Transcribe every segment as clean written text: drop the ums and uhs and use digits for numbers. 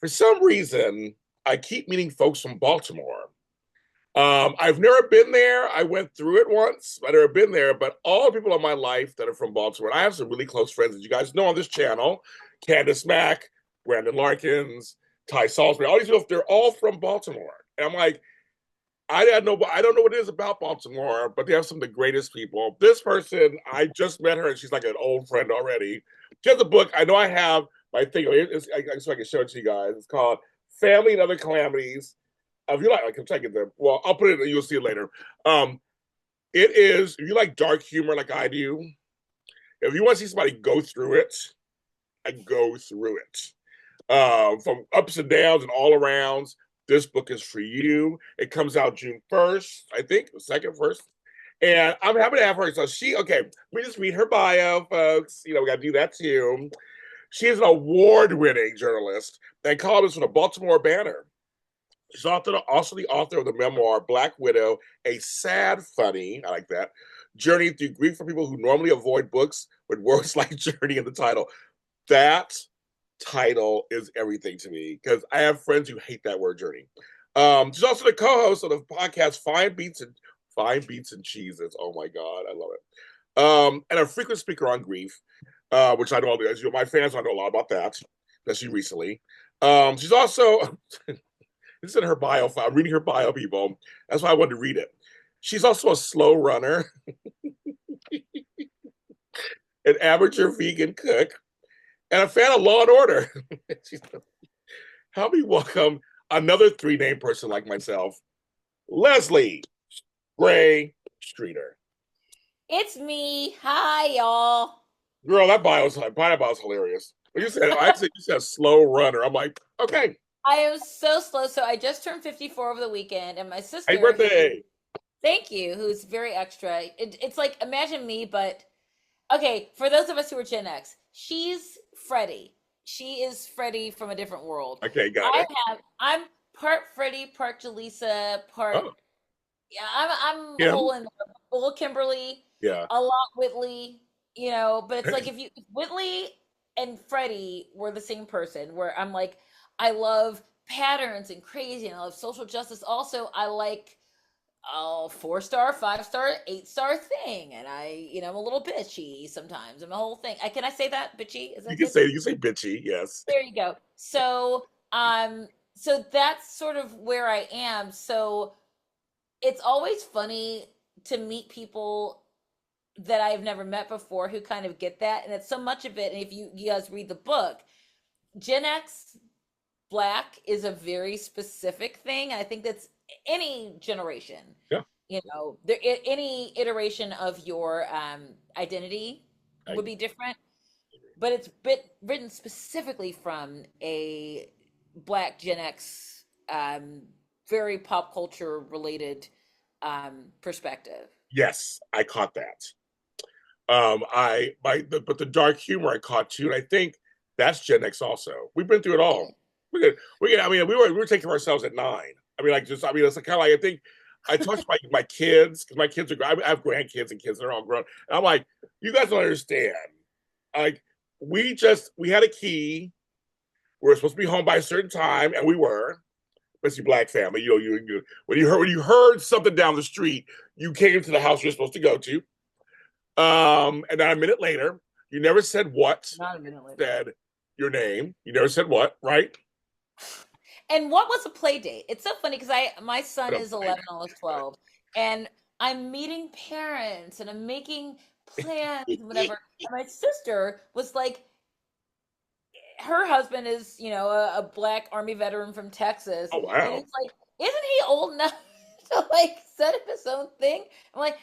For some reason, I keep meeting folks from Baltimore. I've never been there. I went through it once. I've never been there, but all the people in my life that are from Baltimore, and I have some really close friends that you guys know on this channel, Candice Mack, Brandon Larkins, Ty Salisbury, all these people, they're all from Baltimore. And I'm like, I don't know what it is about Baltimore, but they have some of the greatest people. This person, I just met her, and she's like an old friend already. She has a book. I know I have my thing. So I can show it to you guys. It's called "Family and Other Calamities." If you like, I can take it there. Well, I'll put it. You'll see it later. Um, it is. If you like dark humor, like I do, if you want to see somebody go through it, I go through it. From ups and downs and all arounds. This book is for you. It comes out June 1st, I think, the second, first. And I'm happy to have her. So okay, let me just read her bio, folks. We got to do that too. She is an award winning journalist and columnist for the Baltimore Banner. She's also the author of the memoir Black Widow, a sad, funny, I like that, journey through grief for people who normally avoid books with words like journey in the title. That title is everything to me because I have friends who hate that word journey. She's also the co-host of the podcast Fine Beats and Cheeses. Oh my God, I love it. And a frequent speaker on grief, which I know, as my fans I know a lot about that, especially recently. She's also this is in her bio. I'm reading her bio, people. That's why I wanted to read it. She's also a slow runner, an amateur vegan cook, and a fan of Law and Order. Help me welcome another three-name person like myself, Leslie Gray Streeter. It's me. Hi, y'all. Girl, that bio's hilarious. You said slow runner. I'm like, okay. I am so slow. So I just turned 54 over the weekend, and my sister, Happy birthday. Thank you, who's very extra. It's like, imagine me, but okay, for those of us who are Gen X, she's Freddie. She is Freddie from a different world. Okay, got it. I'm part Freddie, part Jaleesa, part Oh, yeah, I'm a Kim? whole Kimberly, Yeah. a lot Whitley, but it's like if Whitley and Freddie were the same person, where I'm like, I love patterns and crazy, and I love social justice. Also, I like 4-star, 5-star, 8-star thing, and I'm a little bitchy sometimes. I'm a whole thing. Can I say that bitchy? Is You that can good? say bitchy, yes. There you go. So that's sort of where I am. So it's always funny to meet people that I've never met before who kind of get that. And it's so much of it. And if you guys read the book, Gen X Black is a very specific thing. I think that's any generation. Yeah. Any iteration of your identity I would be different, but it's written specifically from a Black Gen X, very pop culture related perspective. Yes, I caught that. But the dark humor I caught too, and I think that's Gen X also. We've been through it all. I mean, we were taking ourselves at 9. I mean, it's kind of like I think I talked to my kids because my kids I have grandkids and kids, they're all grown. And I'm like, you guys don't understand. Like, we had a key. We were supposed to be home by a certain time, and we were. Especially Black family, when you heard something down the street, you came to the house you're supposed to go to. And then a minute later, you never said what. Not a minute later. Said your name. You never said what, right? And what was a play date? It's so funny because my son is 11, almost 12, and I'm meeting parents and I'm making plans and whatever. And my sister was like, her husband is, a Black Army veteran from Texas. Oh, wow. And it's like, isn't he old enough to like set up his own thing? I'm like,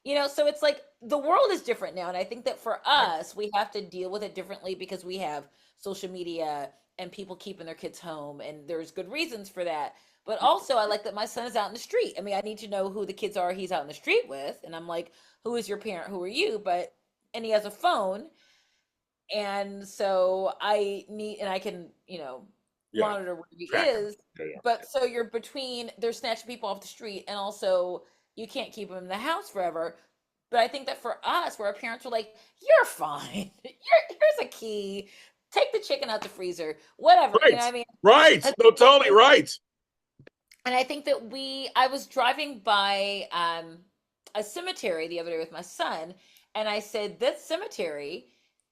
yeah. So it's like the world is different now. And I think that for us, we have to deal with it differently because we have social media and people keeping their kids home. And there's good reasons for that. But also, I like that my son is out in the street. I mean, I need to know who the kids are he's out in the street with. And I'm like, who is your parent? Who are you? And he has a phone. And so I can, monitor where he is. Yeah. But so they're snatching people off the street, and also you can't keep them in the house forever. But I think that for us, where our parents were like, you're fine. Here's a key. take the chicken out the freezer, whatever. You know Right. what I mean? Right. And No, totally right. I think that I was driving by a cemetery the other day with my son, and I said, this cemetery,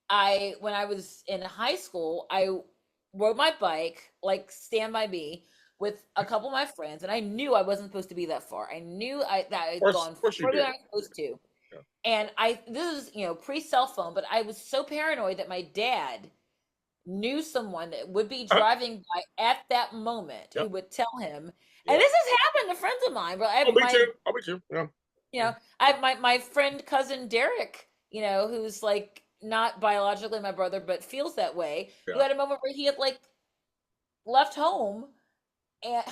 when I was in high school, I rode my bike, like Stand By Me, with a couple of my friends, and I knew I wasn't supposed to be that far. I knew that I had gone Of course you further than did. I was supposed to. Yeah. And this is, pre-cell phone, but I was so paranoid that my dad knew someone that would be driving by at that moment who Yep. would tell him. And Yeah. this has happened to friends of mine, but I Oh, have me too. Oh, me too. Yeah. I have my friend cousin Derek, who's like not biologically my brother, but feels that way, who Yeah. had a moment where he had like left home and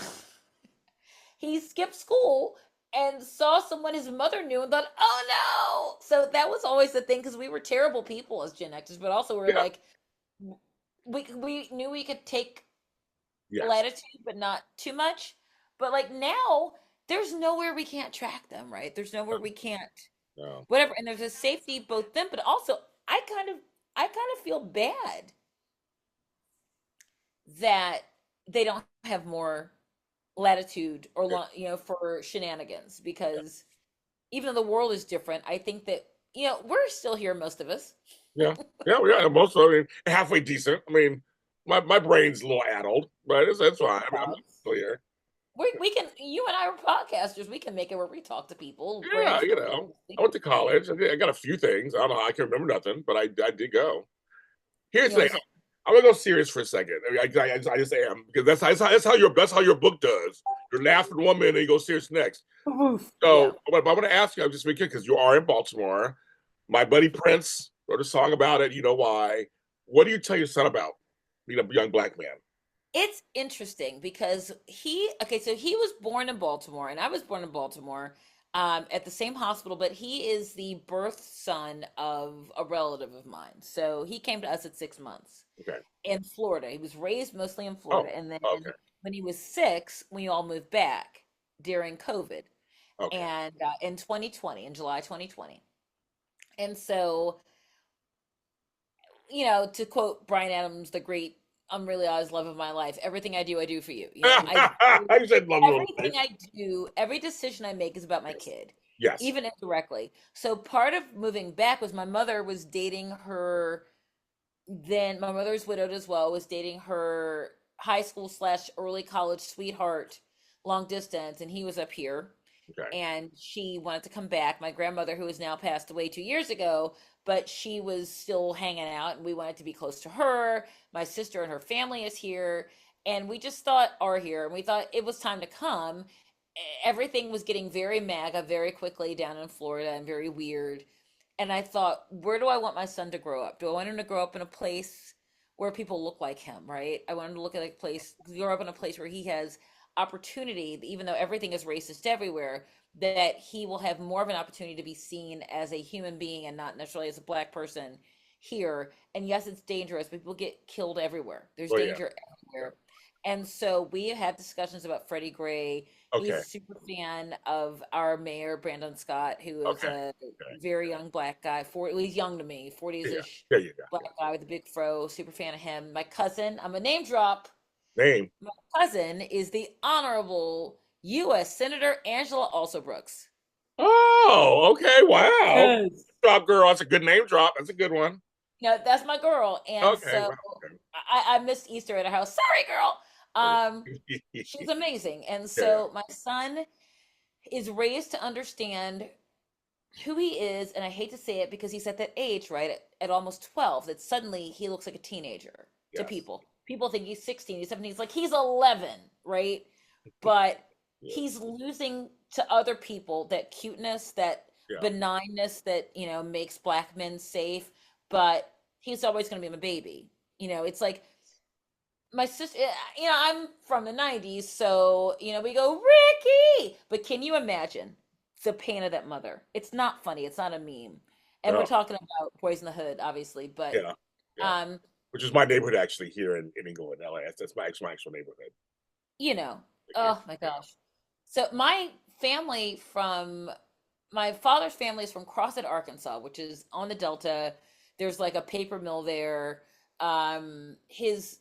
he skipped school and saw someone his mother knew and thought, oh no. So that was always the thing because we were terrible people as Gen Xers, but also we were Yeah. like, we knew we could take Yes. latitude, but not too much. But like now, there's nowhere we can't track them, right? There's nowhere we can't No. whatever, and there's a safety both them, but also I kind of feel bad that they don't have more latitude or Yeah. for shenanigans Yeah. because even though the world is different, I think that we're still here, most of us. Yeah. Yeah. Yeah. Most of, I mean, halfway decent. I mean, my brain's a little addled, but it's fine. I mean, I'm still here. We can, you and I are podcasters. We can make it where we talk to people, Yeah. You brainstorm. know, I went to college. I got a few things. I don't know. I can't remember nothing, but I did go. Here's You know the what thing. I'm I'm gonna go serious for a second. I mean, I just am because that's how your book does. You're laughing one minute, and you go serious next. saying? Yeah. So, but I want to ask you, I'm just making because you are in Baltimore. My buddy Prince wrote a song about it. You know why? What do you tell your son about being a young black man? It's interesting because okay, so he was born in Baltimore and I was born in Baltimore at the same hospital, but he is the birth son of a relative of mine. So he came to us at 6 months Okay. in Florida. He was raised mostly in Oh. Florida. And then Okay. when he was 6, we all moved back during COVID Okay. and in 2020, in July 2020. And so, to quote Brian Adams, the great unrealized love of my life, everything I do for you. I said love you. Everything I do, every decision I make is about my Yes. kid, Yes. even indirectly. So part of moving back was my mother was dating her, then my mother's widowed as well, was dating her high school slash early college sweetheart long distance, and he was up here Okay. and she wanted to come back. My grandmother, who has now passed away 2 years ago, but she was still hanging out, and we wanted to be close to her. My sister and her family is here, and we just thought are here, and we thought it was time to come. Everything was getting very MAGA very quickly down in Florida and very weird. And I thought, where do I want my son to grow up? Do I want him to grow up in a place where people look like him, right? I want him to look at a place, grow up in a place where he has opportunity, even though everything is racist everywhere, that he will have more of an opportunity to be seen as a human being and not necessarily as a black person here. And yes, it's dangerous, but people get killed everywhere. There's Oh yeah. danger everywhere. And so we have discussions about Freddie Gray. He's Okay. a super fan of our mayor, Brandon Scott, who is Okay. a Okay. very young black guy. Well, he's young to me, 40s Yeah. ish There you go. black guy with a big fro. Super fan of him. My cousin, I'm a name drop. Name. My cousin is the Honorable U.S. Senator Angela Also Brooks. Oh, okay. Wow. Yes. Drop girl. That's a good name drop. That's a good one. That's my girl. And Okay. so Wow. Okay. I missed Easter at her house. Sorry, girl. She's Yeah. amazing. And Yeah. so my son is raised to understand who he is, and I hate to say it because he's at that age, right, at almost 12, that suddenly he looks like a teenager to Yes. people. People think he's 16, he's 17, he's like he's 11, right? But Yeah. he's losing to other people that cuteness, that Yeah. benignness that, makes black men safe, but he's always going to be my baby. It's like my sister, I'm from the 90s, so, we go, Ricky! But can you imagine the pain of that mother? It's not funny. It's not a meme. And we're No. talking about Boys in the Hood, obviously, but, Yeah. Yeah. um, Which is my neighborhood actually here in England, LA. That's my actual neighborhood. oh my gosh. So my father's family is from Crossett, Arkansas, which is on the Delta. There's like a paper mill there. his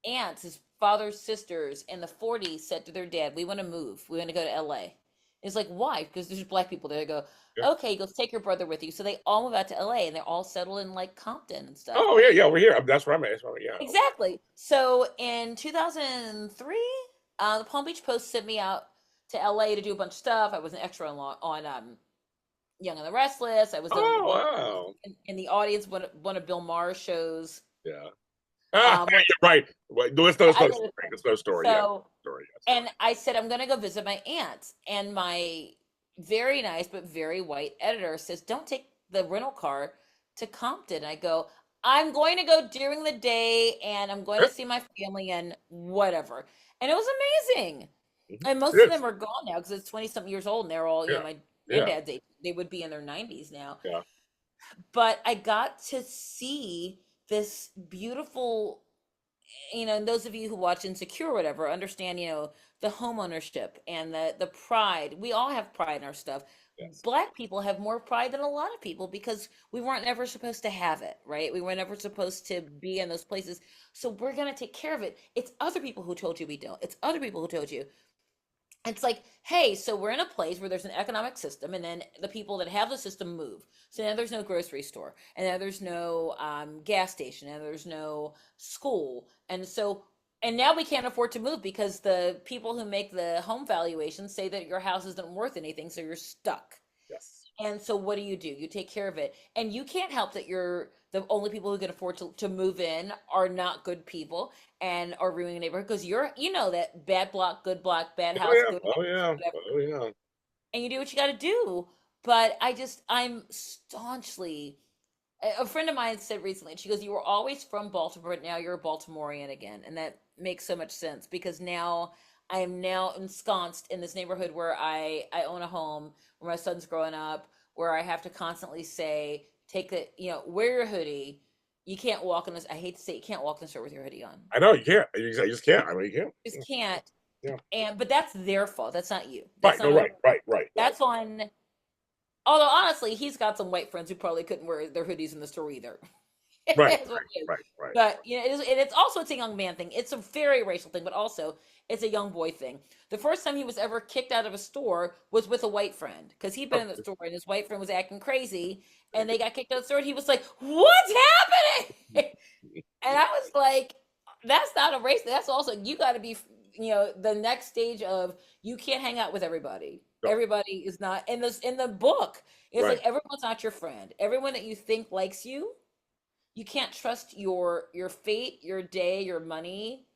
aunts, his father's sisters in the 40s said to their dad, "We want to move. We want to go to LA." It's like, why? Because there's black people there. They go, Yeah. okay, he goes, take your brother with you. So they all move out to LA and they're all settled in like Compton and stuff. Oh, yeah, yeah, we're here. That's where I'm at. That's where I'm at. Yeah. Exactly. So in 2003, the Palm Beach Post sent me out to LA to do a bunch of stuff. I was an extra on Young and the Restless. I was wow. in the audience one of Bill Maher's shows. Yeah. You're right. No, it's no story. It's no story. So, yeah. Story, yeah. And I said, I'm going to go visit my aunt. And my very nice but very white editor says, don't take the rental car to Compton. I go, I'm going to go during the day and I'm going to see my family and whatever. And it was amazing. And most of them are gone now because it's 20 something years old and they're all, you know, my granddad's age. They would be in their 90s now. Yeah. But I got to see this beautiful, you know, and those of you who watch Insecure or whatever understand, you know, the home ownership and the pride. We all have pride in our stuff. Yes. Black people have more pride than a lot of people because we weren't ever supposed to have it, right? We were never supposed to be in those places. So we're going to take care of it. It's other people who told you we don't. It's other people who told you. It's like, hey, so we're in a place where there's an economic system, and then the people that have the system move. So now there's no grocery store, and now there's no gas station, and there's no school. And so, and now we can't afford to move because the people who make the home valuations say that your house isn't worth anything, so you're stuck. Yes. And so what do? You take care of it. And you can't help that you're the only people who can afford to move in are not good people and are ruining the neighborhood because you know that bad block, good block, bad house, good house, oh yeah. And you do what you got to do. But I'm staunchly, a friend of mine said recently, she goes, you were always from Baltimore, but now you're a Baltimorean again. And that makes so much sense because now I am now ensconced in this neighborhood where I own a home, where my son's growing up, where I have to constantly say, wear your hoodie. You can't walk in this. I hate to say you can't walk in the store with your hoodie on. I know you can't. You just can't. I mean, you can't. You just can't. Yeah. But that's their fault. That's not you. That's right. That's on. Although honestly, he's got some white friends who probably couldn't wear their hoodies in the store either. Right. But you know, it's also a young man thing. It's a very racial thing, but also it's a young boy thing. The first time he was ever kicked out of a store was with a white friend because he'd been in the store and his white friend was acting crazy, and they got kicked out of the store. And he was like, "What's happening?" And I was like, "That's not a race. That's also you got to be, you know, the next stage of you can't hang out with everybody. No. Everybody is not in this in the book. It's like everyone's not your friend. Everyone that you think likes you." You can't trust your fate, your day, your money,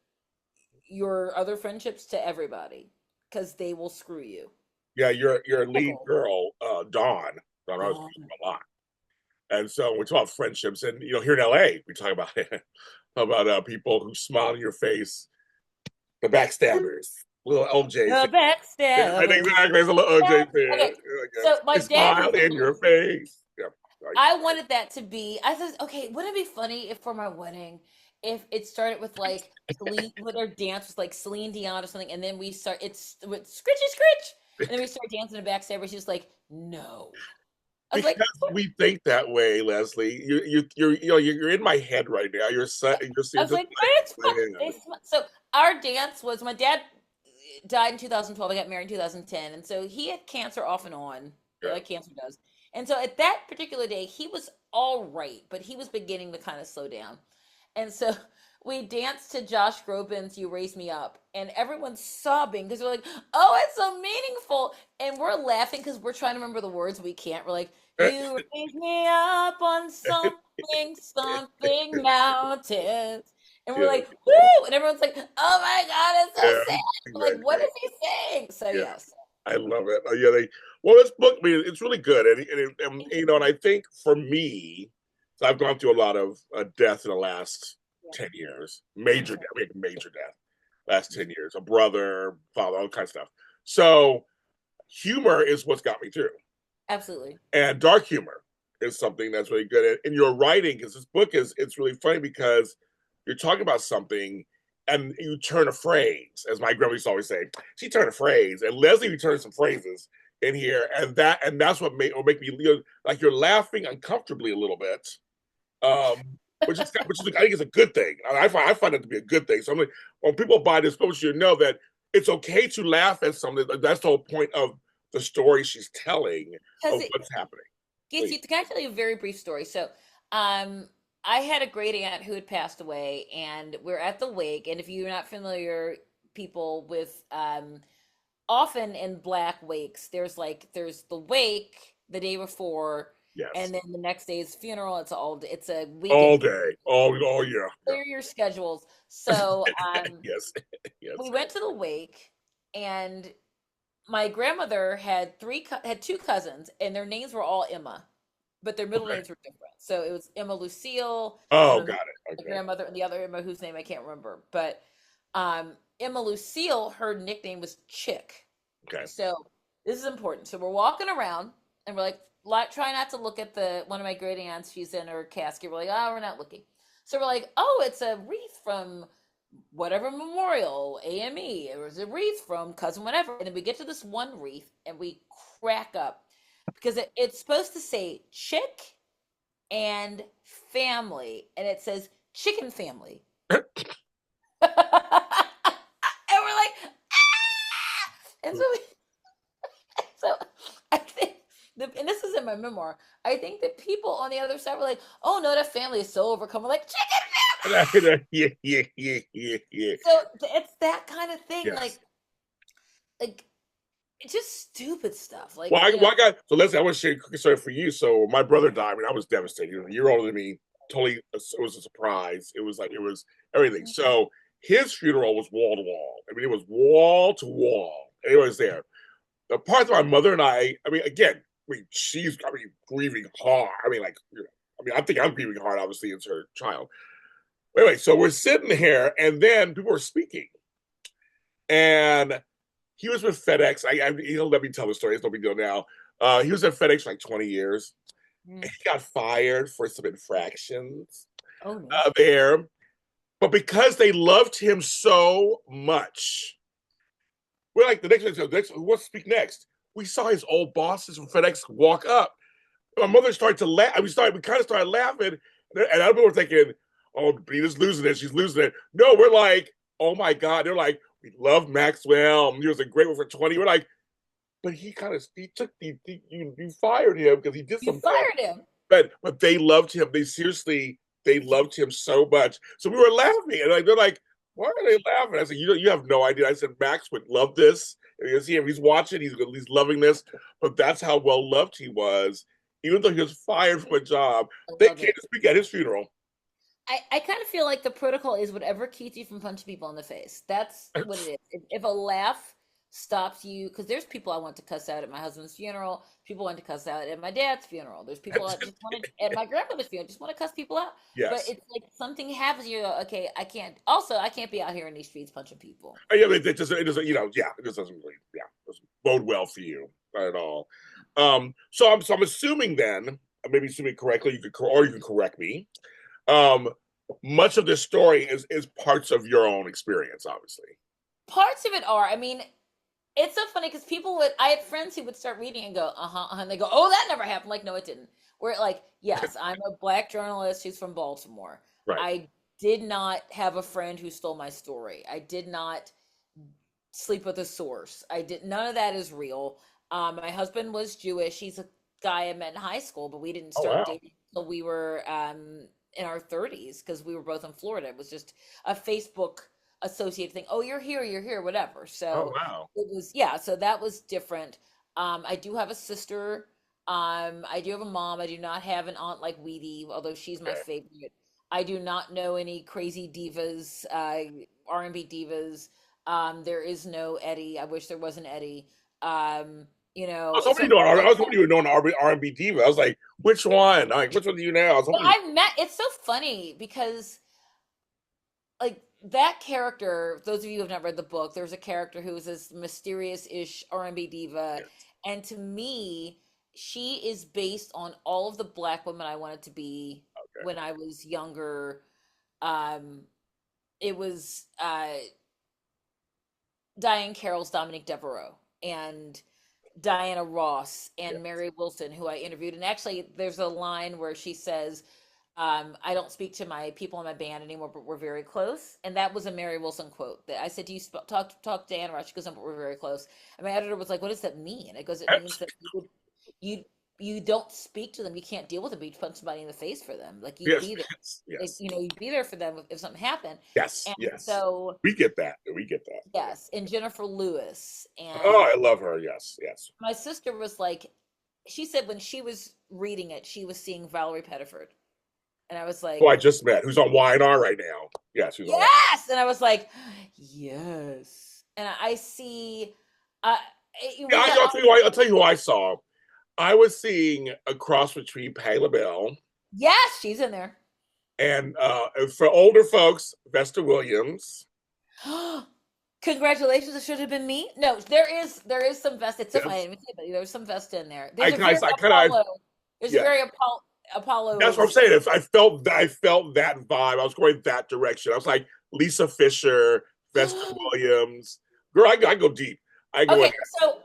your other friendships to everybody because they will screw you. Yeah, your lead girl, Dawn. I was speaking a lot, and so we talk about friendships, and you know, here in LA, we talk about people who smile in your face, the backstabbers, little OJ. The backstabbers. I think exactly, it's a little OJ thing. Okay. So my dad smile in your face. Yeah. I wanted that to be. I said, okay, wouldn't it be funny if for my wedding, if it started with like Celine, with our dance was like Celine Dion or something, and then we start it's with scritchy scritch, and then we start dancing in the backstage. She's like, no, because we think that way, Leslie. You're in my head right now. You're I was like, it's fun. So our dance was my dad died in 2012. I got married in 2010, and so he had cancer off and on, like cancer does. And so at that particular day, he was all right, but he was beginning to kind of slow down. And so we danced to Josh Groban's You Raise Me Up, and everyone's sobbing because we're like, oh, it's so meaningful. And we're laughing because we're trying to remember the words. We can't. We're like, you raise me up on something mountains. And we're like, woo! And everyone's like, oh my God, it's so sad. We're like, what is he saying? So yes. I love it. Well, this book, I mean, it's really good, and you know, and I think for me, so I've gone through a lot of death in the last 10 years, major death, last 10 years, a brother, father, all kinds of stuff. So, humor is what's got me through. Absolutely. And dark humor is something that's really good. And your writing, because this book it's really funny because you're talking about something. And you turn a phrase, as my grandma used to always say. She turned a phrase, and Leslie returned some phrases in here, and that's what make me like you're laughing uncomfortably a little bit, which is I think is a good thing. I find it to be a good thing. So I'm like, when people buy this book, you know that it's okay to laugh at something. That's the whole point of the story she's telling Because of it what's happening. gets Please. you. Can I tell you a very brief story? So, um, I had a great aunt who had passed away, and we're at the wake. And if you're not familiar, people with often in black wakes, there's the wake the day before, Yes. and then the next day's funeral. It's a All weekend thing. day. All yeah. Clear your schedules. So Yes. Yes. we went to the wake, and my grandmother had had two cousins, and their names were all Emma, but their middle Okay. names were different. So it was Emma Lucille, and Oh, then got it. my Okay. grandmother, and the other Emma whose name I can't remember. But Emma Lucille, her nickname was Chick. Okay. So this is important. So we're walking around, and we're like, try not to look at the one of my great aunts. She's in her casket. We're like, oh, we're not looking. So we're like, oh, it's a wreath from whatever memorial, AME. It was a wreath from cousin whatever. And then we get to this one wreath, and we crack up because it's supposed to say chick and family, and it says chicken family. And we're like, ah! And so I think, and this is in my memoir, I think that people on the other side were like, oh no, that family is so overcome. We're like, chicken family. Yeah, yeah, yeah, yeah, yeah. So it's that kind of thing, Yes. like it's just stupid stuff. Like, Well, I got so Leslie. I want to share a quick story for you. So my brother died. I mean, I was devastated. He was a year older than me. Totally, it was a surprise. It was like it was everything. So his funeral was wall to wall. I mean, it was wall to wall. It was there. The part of my mother and I mean, again, she's, grieving hard. I mean, like, I think I'm grieving hard. Obviously, it's her child. Anyway, so we're sitting here, and then people are speaking, and he was with FedEx. He'll let me tell the story. It's no big deal now. He was at FedEx for like 20 years. mm, And he got fired for some infractions oh no. there. But because they loved him so much, we're like, the next, who wants to speak next? We saw his old bosses from FedEx walk up. My mother started to laugh. We kind of started laughing. And other people were thinking, oh, Benita's losing it. She's losing it. No, we're like, oh my God. They're like, we love Maxwell. He was a great one for 20. We're like, but you fired him because he did You some bad. fired him. But they loved him. They loved him so much. So we were laughing, and like they're like, why are they laughing? I said, you have no idea. I said, Max would love this. And you see him, he's watching, he's loving this. But that's how well loved he was, even though he was fired from a job. I They love came it. to speak at his funeral. I kind of feel like the protocol is whatever keeps you from punching people in the face. That's what it is. If a laugh stops you, because there's people I want to cuss out at my husband's funeral, people want to cuss out at my dad's funeral. There's people that just want to at my grandmother's funeral, just want to cuss people out. But Yes. it's like something happens, you go, okay, I can't. Also, I can't be out here in these streets punching people. Yeah, it doesn't, it just doesn't really, doesn't bode well for you, not at all. So I'm assuming then, maybe assuming correctly, you can correct me. Um, much of this story is parts of your own experience, obviously. Parts of it are, I mean, it's so funny because I had friends who would start reading and go, and they go, oh, that never happened. Like, no, it didn't. We're like, yes, I'm a black journalist who's from Baltimore. Right. I did not have a friend who stole my story. I did not sleep with a source. None of that is real. My husband was Jewish. He's a guy I met in high school, but we didn't Oh start wow. dating until we were in our 30s because we were both in Florida. It was just a Facebook associated thing. Oh, you're here, whatever. Oh So wow. it was, yeah, so that was different. I do have a sister. I do have a mom. I do not have an aunt like Weedy, although she's my Okay. favorite. I do not know any crazy divas, R&B divas. There is no Eddie. I wish there was an Eddie. So I was hoping you would know an R&B diva. I was like, which one? Like, which one do you know? I was hoping. I've met. It's so funny because like that character. Those of you who have not read the book, there's a character who is this mysterious-ish R&B diva, Yes. and to me, she is based on all of the black women I wanted to be Okay. when I was younger. Um, it was Diane Carroll's Dominique Devereaux and Diana Ross and Yes. Mary Wilson, who I interviewed. And actually, there's a line where she says, I don't speak to my people in my band anymore, but we're very close. And that was a Mary Wilson quote that I said, "Do you talk to Anna Rush?" She goes, "No, but we're very close." And my editor was like, "What does that mean?" It goes, "It means that you you don't speak to them. You can't deal with them. But you punch somebody in the face for them. Like you'd Yes, be there. yes, Like, yes, you'd be there for them if something happened." yes, And yes. so, We get that. We get that. yes, and Jennifer Lewis Oh, and I love her. Yes, yes. my sister was like, she said when she was reading it, she was seeing Valerie Pettiford. And I was Who like, I just met, who's on Y&R right now. Yes, who's on. yes. And I was like, yes. And I see, uh, Yeah, we got, I'll tell you who I saw. I was seeing across between Patti LaBelle yes, she's in there. and for older folks, Vesta Williams. Congratulations, it should have been me. No, there is some Vesta. It's so funny. I Yes, didn't even say, but there's some Vesta in there. I There's a kind very of, I kind of, Apollo. There's a yeah. very That's what I'm Apollo. saying. I felt that vibe. I was going that direction. I was like Lisa Fisher, Vesta Williams. Girl, I go deep. I go in Okay, so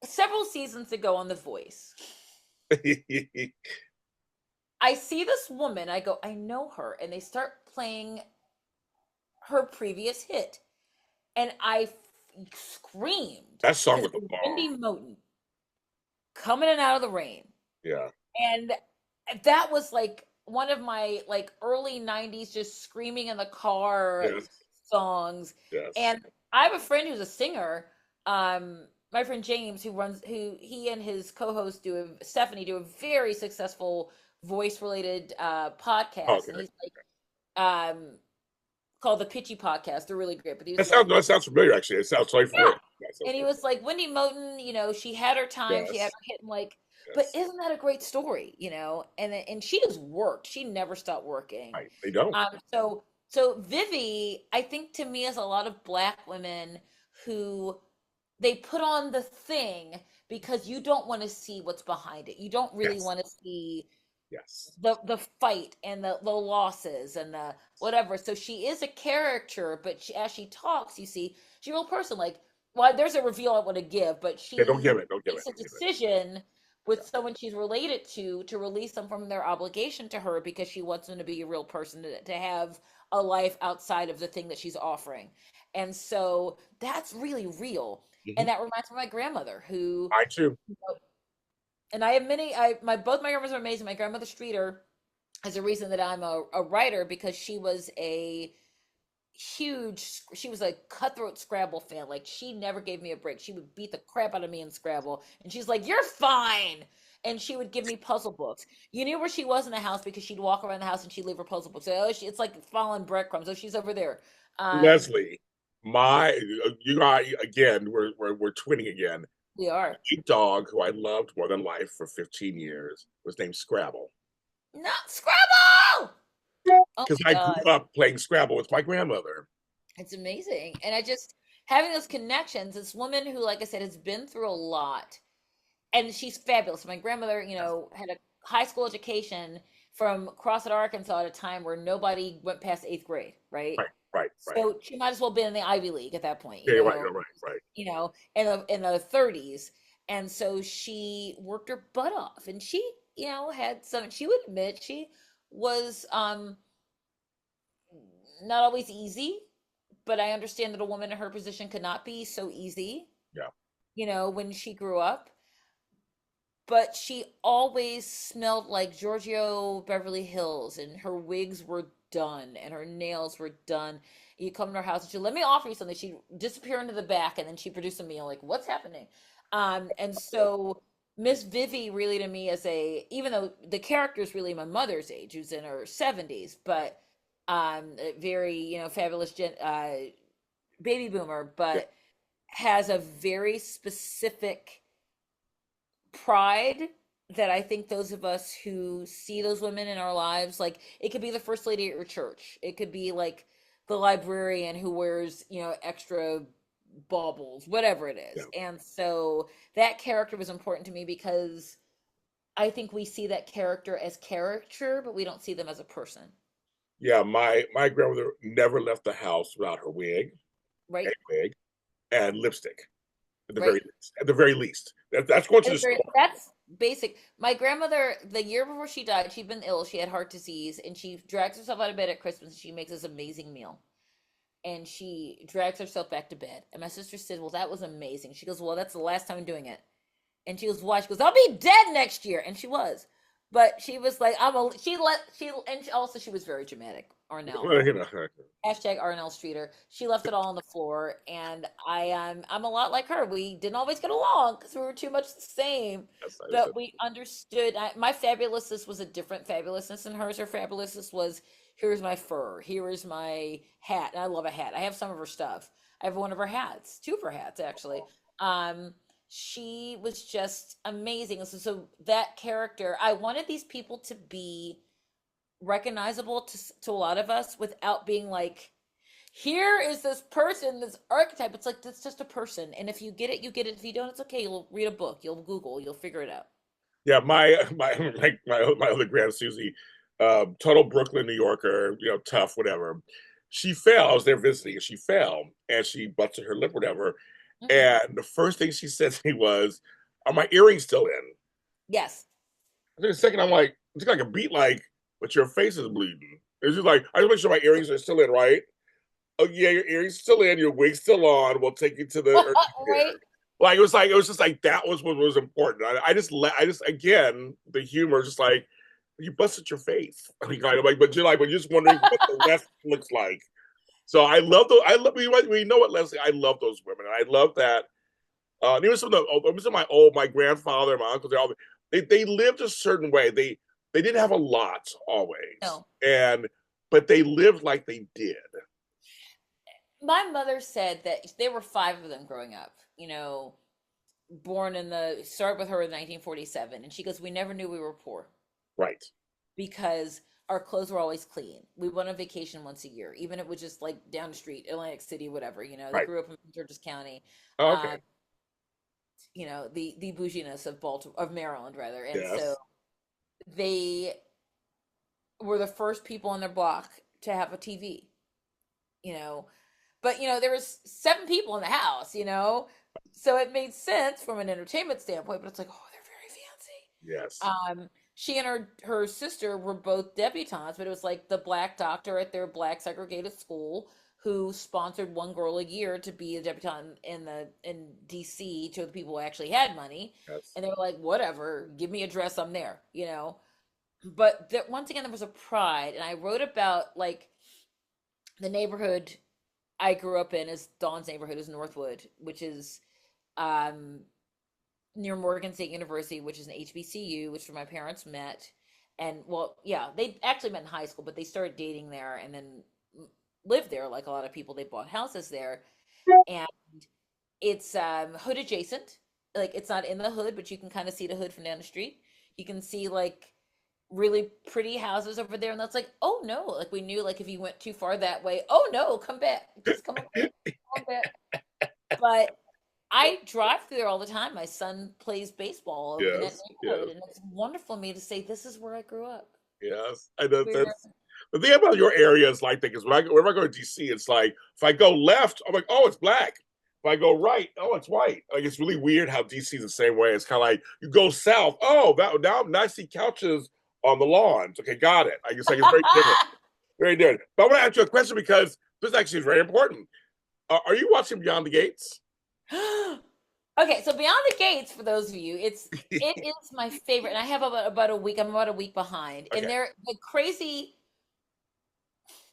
several seasons ago on The Voice, there. I see this woman. I go, I know her, and they start playing her previous hit, and I screamed That song because with it the was bomb. Wendy Moten coming in and out of the rain, Yeah. and that was like one of my like early '90s just screaming in the car Yes. songs. Yes. And I have a friend who's a singer. My friend James, who he and his co-host Stephanie do a very successful voice related podcast, Okay. and he's like called the Pitchy Podcast. They're really great. But he was like, That sounds familiar. Actually, it sounds so yeah. familiar. That sounds And he familiar. was like, Wendy Moten, she had her time, she had Yes. her hit, and like, but Yes. isn't that a great story, And she has worked. She never stopped working. Right. They don't. So Vivi, I think to me is a lot of Black women who they put on the thing because you don't want to see what's behind it. You don't really Yes. want to see Yes. the fight and the losses and the whatever. So she is a character, but as she talks, you see she's a real person. Like, well, there's a reveal I want to give, but Yeah, don't she give it. Don't give it. makes a Don't give it. decision with someone she's related to release them from their obligation to her because she wants them to be a real person, to have a life outside of the thing that she's offering. And so that's really real. Hmm. And that reminds me of my grandmother who, I too. and I have many. Both my grandmothers are amazing. My grandmother Streeter is a reason that I'm a writer because she was she was a cutthroat Scrabble fan. Like she never gave me a break. She would beat the crap out of me in Scrabble, and she's like, "You're fine." And she would give me puzzle books. You knew where she was in the house because she'd walk around the house and she'd leave her puzzle books. So, it's like following breadcrumbs. Oh, she's over there. Um, Leslie, my you got again. We're twinning again. we are My dog, who I loved more than life for 15 years, was named Scrabble not Scrabble. Oh because my I god. grew up playing Scrabble with my grandmother. It's amazing. And I just having those connections, this woman who, like I said, has been through a lot and she's fabulous. My grandmother, had a high school education from Crossett, Arkansas at a time where nobody went past eighth grade, right? Right, right, right. So she might as well have been in the Ivy League at that point, Yeah, you're right, you're right, right. in the 30s. And so she worked her butt off and she, had she would admit she was not always easy, but I understand that a woman in her position could not be so easy, Yeah. when she grew up. But she always smelled like Giorgio Beverly Hills, and her wigs were done, and her nails were done. You come to her house and she'd let me offer you something. She'd disappear into the back, and then she'd produce a meal. Like, what's happening? And so Miss Vivi really to me is even though the character is really my mother's age, who's in her 70s, but a very fabulous baby boomer, Yeah. but has a very specific pride that I think those of us who see those women in our lives, like it could be the first lady at your church, it could be like the librarian who wears, extra baubles, whatever it Yeah. is. And so that character was important to me because I think we see that character as character, but we don't see them as a person, Yeah, my grandmother never left the house without her wig, a right? wig, and lipstick. At the very Right. least, at the very least, that's going to And the store. that's basic. My grandmother, the year before she died, she'd been ill. She had heart disease, and she drags herself out of bed at Christmas. And she makes this amazing meal, and she drags herself back to bed. And my sister said, "Well, that was amazing." She goes, "Well, that's the last time I'm doing it." And she goes, "Why?" She goes, "I'll be dead next year," and she was. But she was like, "I'm a." And also she was very dramatic. Arnell. Well, you know, Hashtag Arnell Streeter. She left it all on the floor, and I'm a lot like her. We didn't always get along because we were too much the same, yes, I but understand. we understood. My fabulousness was a different fabulousness than hers. Her fabulousness was, here's my fur, here is my hat, and I love a hat. I have some of her stuff. I have one of her hats, two of her hats actually. Um, she was just amazing. So that character, I wanted these people to be recognizable to a lot of us without being like, here is this person, this archetype. It's like, that's just a person. And if you get it, you get it. If you don't, it's okay. You'll read a book, you'll Google, you'll figure it out. Yeah, my other grand Susie, total Brooklyn, New Yorker, tough, whatever. She fell. I was there visiting, and she fell, and she busted her lip, whatever. Hmm. And the first thing she said to me was, "Are my earrings still in?" Yes. And then a second, I'm like, it's like a beat, like, but your face is bleeding. It's just like, I just make sure my earrings are still in, right? Oh yeah, your earrings still in, your wig's still on. We'll take you to the urgent care. Right. Like it was just like that was what was important. I just again the humor is just like you busted your face. But you're just wondering what the rest looks like. So I love those. I love we know what Leslie. I love those women, and I love that. Even some of my grandfather, my uncles, they lived a certain way. They didn't have a lot always, No. and but they lived like they did. My mother said that there were five of them growing up, born in the start with her in 1947. And she goes, we never knew we were poor Right. because our clothes were always clean. We went on vacation once a year, even if it was just like down the street, Atlantic City, whatever. They Right. grew up in Georges County. Oh, Um, okay. the bouginess of Baltimore, of Maryland rather. And so Yes. they were the first people on their block to have a TV, you know. But there was seven people in the house. So it made sense from an entertainment standpoint, but it's like, oh, they're very Yes. fancy. She and her sister were both debutantes, but it was like the black doctor at their black segregated school who sponsored one girl a year to be a debutante in DC to the people who actually had money. Yes. And they were like, whatever, give me a dress, I'm there. But once again, there was a pride, and I wrote about like the neighborhood I grew up in is Dawn's neighborhood is Northwood, which is um, near Morgan State University, which is an HBCU, which is where my parents met. And well, yeah, they actually met in high school, but they started dating there and then lived there like a lot of people. They bought houses there. And it's hood adjacent. Like it's not in the hood, but you can kind of see the hood from down the street. You can see like really pretty houses over there, and that's like, oh no, like we knew like if you went too far that way, oh no, come back, just come back. But I drive through there all the time. My son plays baseball in that Yes. neighborhood, Yes. and it's wonderful for me to say this is where I grew up. Yes. I know Where that's the thing about your area is like that because whenever I go to DC, it's like if I go left, I'm like, oh, it's black. If I go right, oh, it's white. Like it's really weird how DC is the same way. It's kind of like you go south, oh, now I see couches on the lawns. Okay, got it. I guess like it's very different, very different. But I want to ask you a question because this actually is very important. Are you watching Beyond the Gates? Okay, so Beyond the Gates, for those of you, it is my favorite, and I have about a week. I'm about a week behind, and Okay.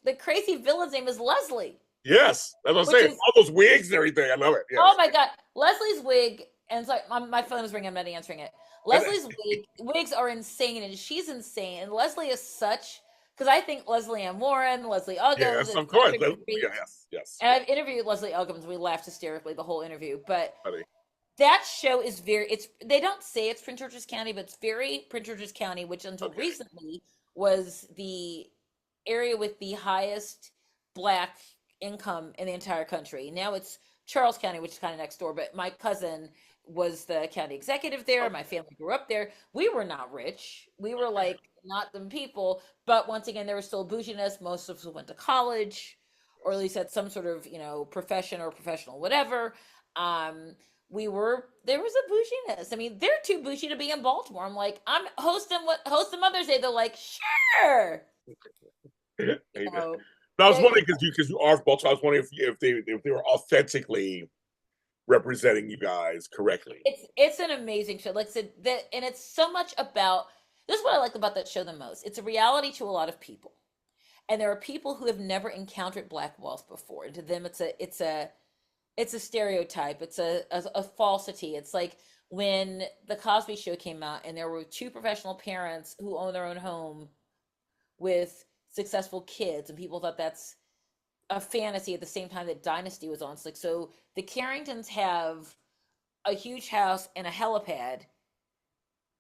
the crazy villain's name is Leslie, Yes, that's what I'm which saying. is, All those wigs and everything. I love it. oh Yes. my god, Leslie's wig. And it's like my phone is ringing. I'm not answering it. And, Leslie's wigs are insane, and she's insane. And Leslie is such, because I think Leslie Ann Warren, Leslie Uggams, yes, and of course. Patrick Reed. Yes, yes. And I've interviewed Leslie Uggams. We laughed hysterically the whole interview. But Funny. that show is they don't say it's Prince George's County, but it's very Prince George's County, which until Okay. recently was the area with the highest black income in the entire country. Now it's Charles County, which is kind of next door, but my cousin was the county executive there. My Okay. family grew up there. We were not rich. We were Okay. like not them people, but once again, there was still bouginess. Most of us went to college or at least had some sort of, profession or professional whatever. Um, there was a bouginess. I mean, they're too bougie to be in Baltimore. I'm like, I'm hosting Mother's Day. They're like, sure. You Amen. know, But I was they wondering because you are from Baltimore. I was wondering if they were authentically representing you guys correctly. it's an amazing show. Like I said, that and it's so much about this is what I like about that show the most. It's a reality to a lot of people. And there are people who have never encountered black wealth before. And to them it's a stereotype. It's a falsity. It's like when the Cosby Show came out and there were two professional parents who own their own home with successful kids, and people thought that's a fantasy at the same time that Dynasty was on. It's like, so the Carringtons have a huge house and a helipad,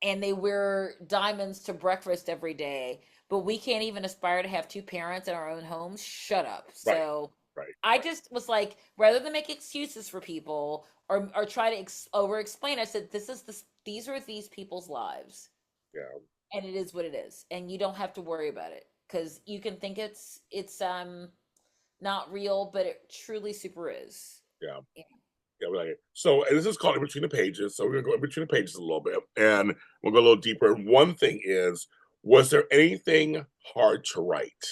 and they wear diamonds to breakfast every day, but we can't even aspire to have two parents in our own homes. Shut up. Right, So right, I right. just was like, rather than make excuses for people or try to over explain, I said, these are these people's lives, Yeah, and it is what it is, and you don't have to worry about it because you can think it's not real, but it truly super is. yeah. Yeah. Yeah, we're like, so and this is called In Between the Pages. So we're gonna go in between the pages a little bit and we'll go a little deeper. And one thing is, was there anything hard to write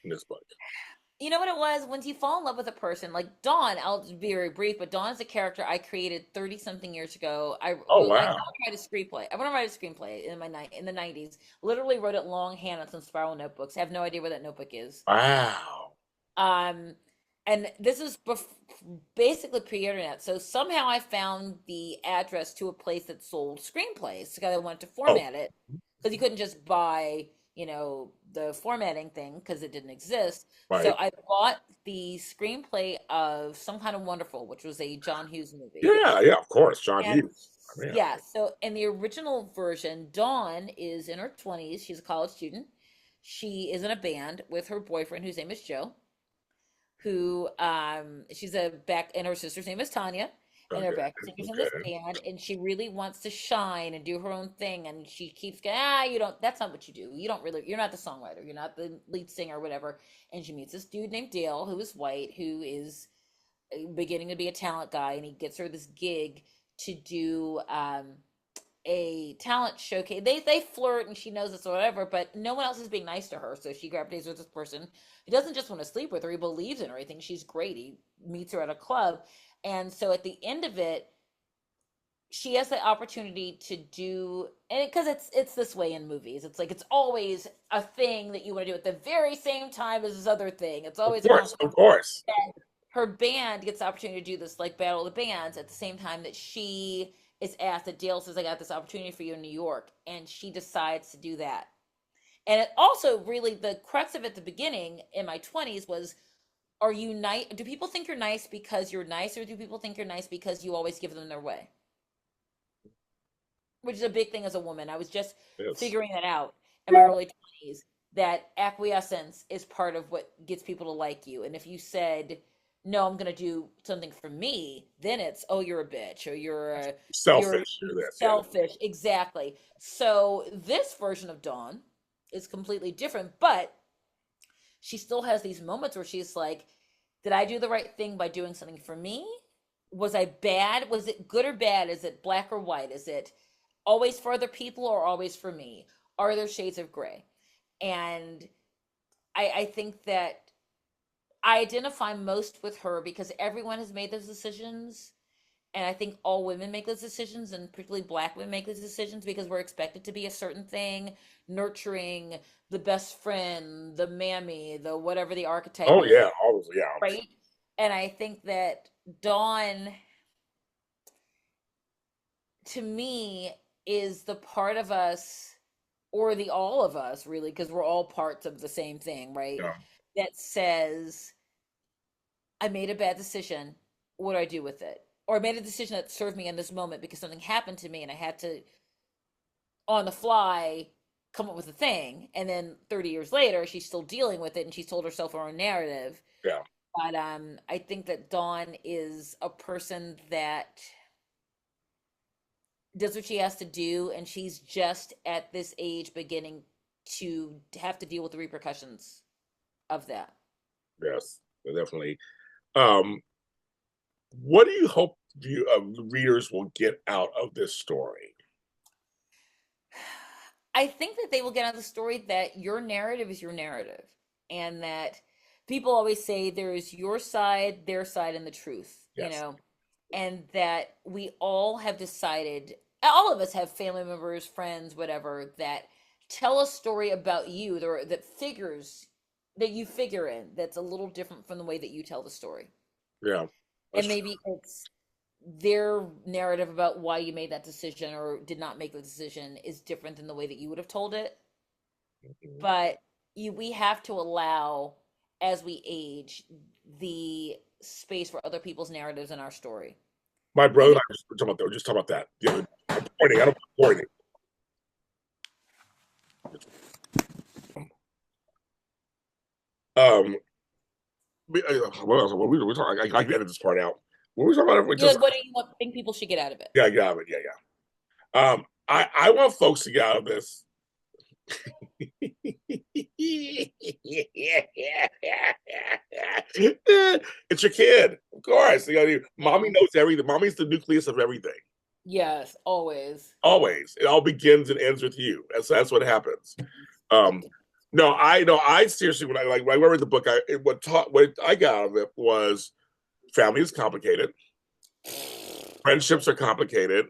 in this book? You know what it was? Once you fall in love with a person, like Dawn, I'll just be very brief, but Dawn is a character I created 30 something years ago. Oh I want wow. to write a screenplay. I want to write a screenplay in the 90s. Literally wrote it longhand on some spiral notebooks. I have no idea where that notebook is. Wow. Um, and this is basically pre-internet. So somehow I found the address to a place that sold screenplays because I wanted to Oh, format it because you couldn't just buy, the formatting thing because it didn't exist. So right. I bought the screenplay of Some Kind of Wonderful, which was a John Hughes movie. Yeah, yeah, of course. John And Hughes. I mean, yeah, so in the original version, Dawn is in her 20s. She's a college student. She is in a band with her boyfriend, whose name is Joe, who she's a back and her sister's name is Tanya, and they're okay, back singers in this okay. band, and she really wants to shine and do her own thing, and she keeps going, you don't, that's not what you do, you're not the songwriter, you're not the lead singer or whatever. And she meets this dude named Dale who is white, who is beginning to be a talent guy, and he gets her this gig to do a talent showcase. They flirt and she knows this or whatever, but no one else is being nice to her. So she gravitates with this person. He doesn't just want to sleep with her, he believes in her. He thinks she's great. He meets her at a club. And so at the end of it, she has the opportunity to do, and because it's this way in movies, it's like it's always a thing that you want to do at the very same time as this other thing. It's Of always a course, conflict. of course. Her band gets the opportunity to do this like battle of the bands at the same time that she is asked, that Dale says, I got this opportunity for you in New York, and she decides to do that. And it also really, the crux of it at the beginning in my 20s was, are you nice? Do people think you're nice because you're nice, or do people think you're nice because you always give them their way? Which is a big thing as a woman. I was just Yes. figuring that out in my early 20s, that acquiescence is part of what gets people to like you. And if you said, no, I'm going to do something for me, then it's, oh, you're a bitch, or you're Selfish. That's yeah. selfish. Exactly. So this version of Dawn is completely different, but she still has these moments where she's like, did I do the right thing by doing something for me? Was I bad? Was it good or bad? Is it black or white? Is it always for other people or always for me? Are there shades of gray? And I think that I identify most with her because everyone has made those decisions. And I think all women make those decisions, and particularly black women make those decisions because we're expected to be a certain thing, nurturing, the best friend, the mammy, the whatever the archetype Oh is, yeah, always yeah. right? And I think that Dawn, to me, is the part of us, or the all of us, really, because we're all parts of the same thing, right? Yeah. That says, I made a bad decision. What do I do with it? Or I made a decision that served me in this moment because something happened to me and I had to, on the fly, come up with a thing. And then 30 years later, she's still dealing with it and she's told herself her own narrative. Yeah. But I think that Dawn is a person that does what she has to do, and she's just at this age beginning to have to deal with the repercussions of that. Yes. Definitely. Um, what do you hope readers will get out of this story? I think that they will get out of the story that your narrative is your narrative, and that people always say there is your side, their side, and the truth, Yes. and that we all have decided, all of us have family members, friends, whatever, that tell a story about you that figures that you figure in that's a little different from the way that you tell the story. Yeah. And That's true. maybe it's their narrative about why you made that decision or did not make the decision is different than the way that you would have told it. Mhm. But we have to allow, as we age, the space for other people's narratives in our story. My I brother and think I just talking about that. Just talking about that the other day. I'm pointing. I don't pointing. Um, what else? What we talking? I can edit this part out. What were we talking about? you Just like, what do you think people should get out of it? yeah, get out of it. Yeah, yeah. I want folks to get out of this. It's your kid, of course. Mommy knows everything. Mommy's the nucleus of everything. Yes, always. Always, it all begins and ends with you. That's what happens. Um, Addicting. no, I know. I seriously, when I read the book, what I got out of it was family is complicated, friendships are complicated,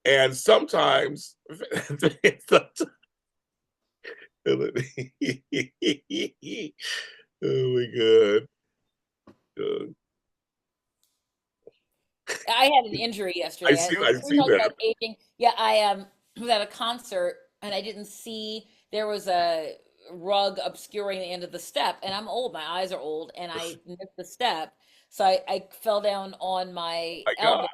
and sometimes oh my god. I had an injury I yesterday. see. Like I we see talked that. about aging. Yeah, I was at a concert and I didn't see there was a rug obscuring the end of the step. And I'm old, my eyes are old, and I missed the step, so I fell down on my My God. elbow.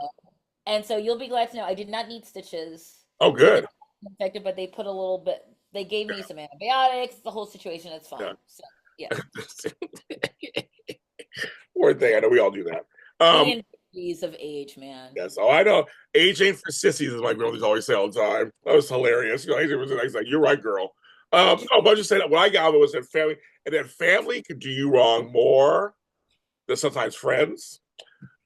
And so you'll be glad to know I did not need stitches. Oh, It did good. not infected, but they put a little bit. They gave me some antibiotics. The whole situation is Yeah. fine. So yeah, Poor thing. I know we all do that. the Um, injuries of age, man. yes. Oh, I know. Age ain't for sissies, as my girl always say all the time. That was hilarious. Age was nice. Like, you're right, girl. No, but I just saying that what I got of it was that family, and that family could do you wrong more than sometimes friends.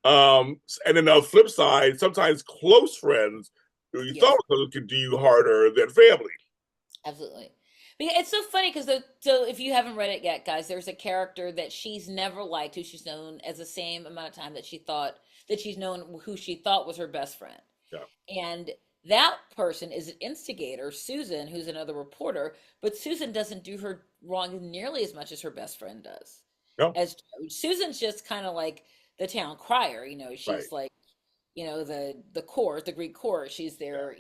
And then the flip side, sometimes close friends who you thought Yes. could do you harder than family. Absolutely. It's so funny because so if you haven't read it yet, guys, there's a character that she's never liked, who she's known as the same amount of time that she thought that she's known who she thought was her best friend. Yeah. And that person is an instigator, Susan, who's another reporter, but Susan doesn't do her wrong nearly as much as her best friend does. No. As Susan's just kind of like the town crier, Right. she's like, the court, the Greek court, she's Yeah. there,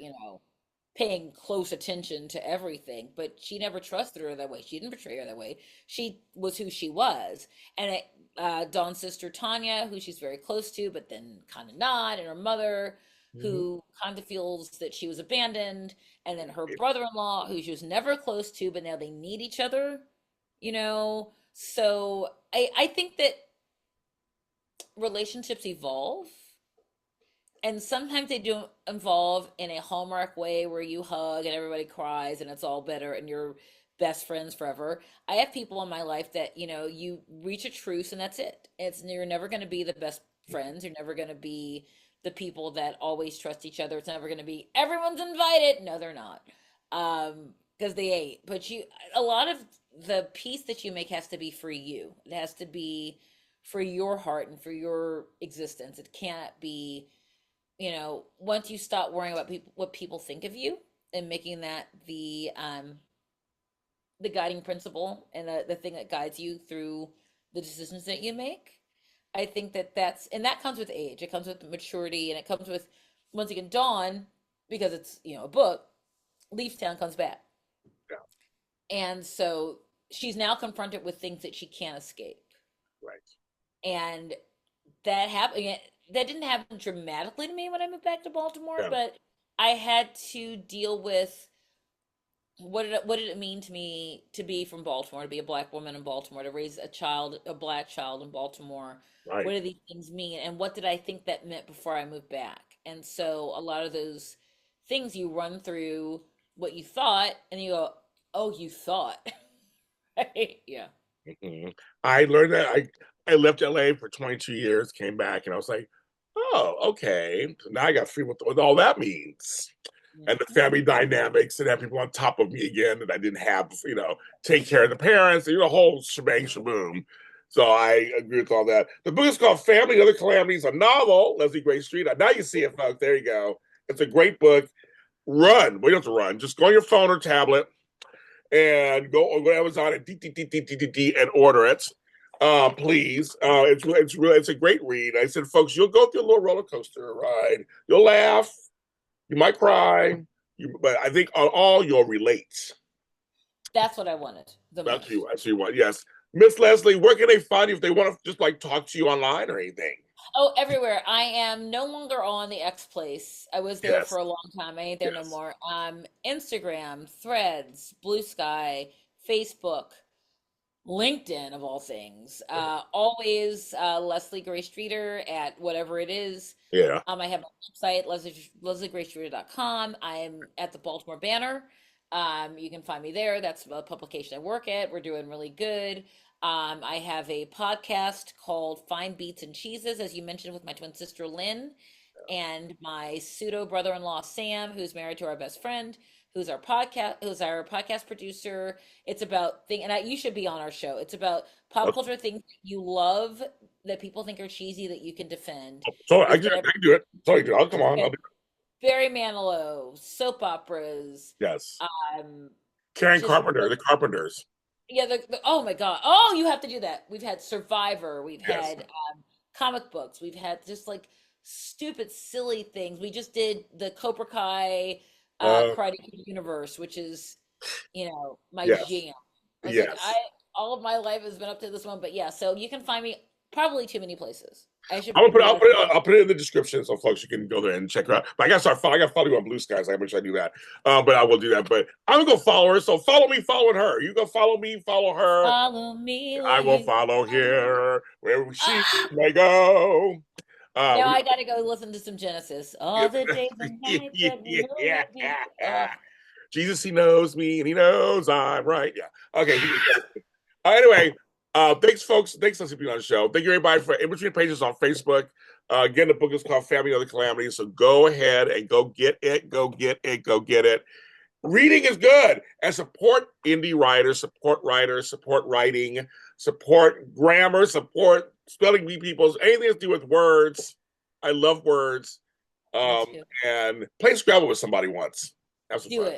paying close attention to everything, but she never trusted her that way. She didn't betray her that way. She was who she was. And Dawn's sister Tanya, who she's very close to, but then kind of not, and her mother, Mhm. who kind of feels that she was abandoned, and then her brother-in-law, who she was never close to, but now they need each other, So I think that relationships evolve, and sometimes they do involve in a hallmark way where you hug and everybody cries and it's all better and you're best friends forever. I have people in my life that, you reach a truce and that's it. You're never going to be the best friends. You're never going to be the people that always trust each other. It's never going to be everyone's invited. No, they're not. Because they ain't. But a lot of the peace that you make has to be for you. It has to be for your heart and for your existence. It can't be, once you stop worrying about what people think of you and making that the guiding principle and the thing that guides you through the decisions that you make. I think that comes with age. It comes with maturity, and it comes with, once again, Dawn, because it's a book. Leaftown comes back, Yeah. and so she's now confronted with things that she can't escape, Right. and that happened. That didn't happen dramatically to me when I moved back to Baltimore, Yeah. but I had to deal with what did it mean to me to be from Baltimore, to be a black woman in Baltimore, to raise a black child in Baltimore. What Right. do these things mean, and what did I think that meant before I moved back? And so a lot of those things, you run through what you thought, and you go, "Oh, you thought." Right? Yeah. Mhm. I learned that I left LA for 22 years, came back, and I was like, Oh, okay. So now I got to figure what all that means. And the family dynamics and have people on top of me again that I didn't have, take care of the parents, and, whole shebang shaboom. So I agree with all that. The book is called Family Other Calamities, a novel, Leslie Gray Street. Now you see it, folks. There you go. It's a great book. Run. We don't have to run. Just go on your phone or tablet and go on Amazon and order it. Please. It's a great read. I said, folks, you'll go through a little roller coaster ride. You'll laugh. You might cry. But I think on all you'll relate. That's what I wanted. That's what you want. Yes. Miss Leslie, where can they find you if they want to just like talk to you online or anything? Oh, everywhere. I am no longer on the X Place. I was there for a long time. I ain't there no more. Instagram, Threads, Blue Sky, Facebook, LinkedIn of all things. Always Leslie Gray Streeter at whatever it is. Yeah. I have a website, lesliegraystreeter.com. I'm at the Baltimore Banner. You can find me there. That's a publication I work at. We're doing really good. I have a podcast called Fine Beats and Cheeses, as you mentioned, with my twin sister Lynn and my pseudo brother-in-law Sam, who's married to our best friend, who's our podcast producer. It's about you should be on our show. It's about pop culture things that you love that people think are cheesy that you can defend. So I can do it. Sorry, I'll come on. I'll do it. Barry Manilow, soap operas. Yes. Karen Carpenter, the Carpenters. Yeah, oh my God. Oh, you have to do that. We've had Survivor. We've had comic books. We've had just like stupid, silly things. We just did the Cobra Kai Karate Kid universe, which is, my jam. All of my life has been up to this one, but so you can find me probably too many places. I'll put it in the description so folks you can go there and check her out. But I got to follow you on Blue Skies. I wish I do that. But I will do that. But I'm gonna go follow her. So follow me, following her. You go follow me, follow her. Follow me. I will follow here where she may go. Now I gotta go listen to some Genesis. All the days and nights. Jesus, he knows me and he knows I'm right. Yeah. Okay. Anyway. Thanks, folks. Thanks for being on the show. Thank you, everybody, for In Between Pages on Facebook. Again, the book is called Family Other Calamities. So go ahead and go get it. Go get it. Go get it. Reading is good. And support indie writers, support writing, support grammar, support spelling bee peoples, anything to do with words. I love words. And play Scrabble with somebody once. Have some fun.